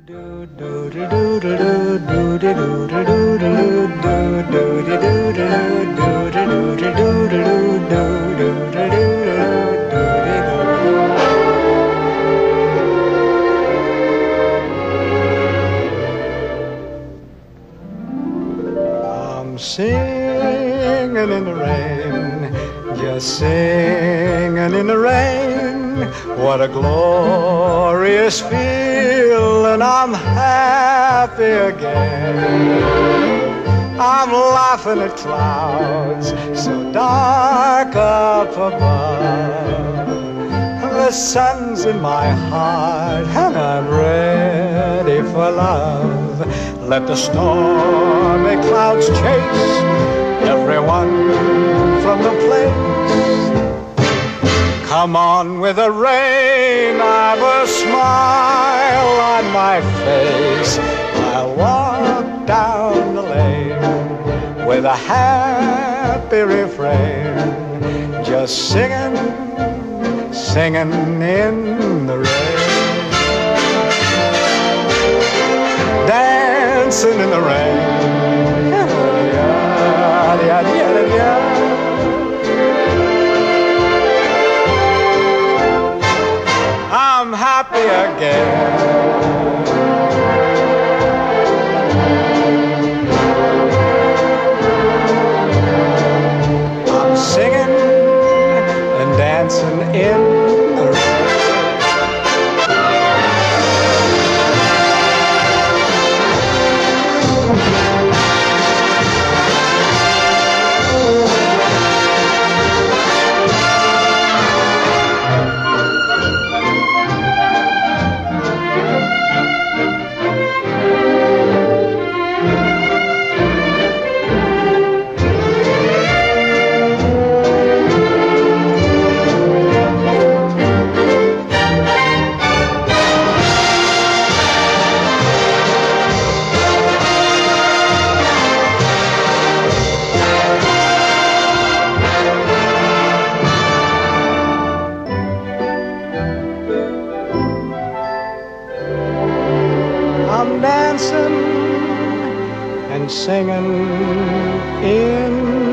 I'm singing in the rain, just singing in the rain. What a glorious feeling, I'm happy again. I'm laughing at clouds so dark up above. The sun's in my heart and I'm ready for love. Let the stormy clouds chase everyone from the place. Come on with the rain, I've a smile on my face. I'll walk down the lane with a happy refrain, just singing, singing in the rain. Dancing in the rain. I'm happy again. I'm singing and dancing in the rain. I'm dancing and singing in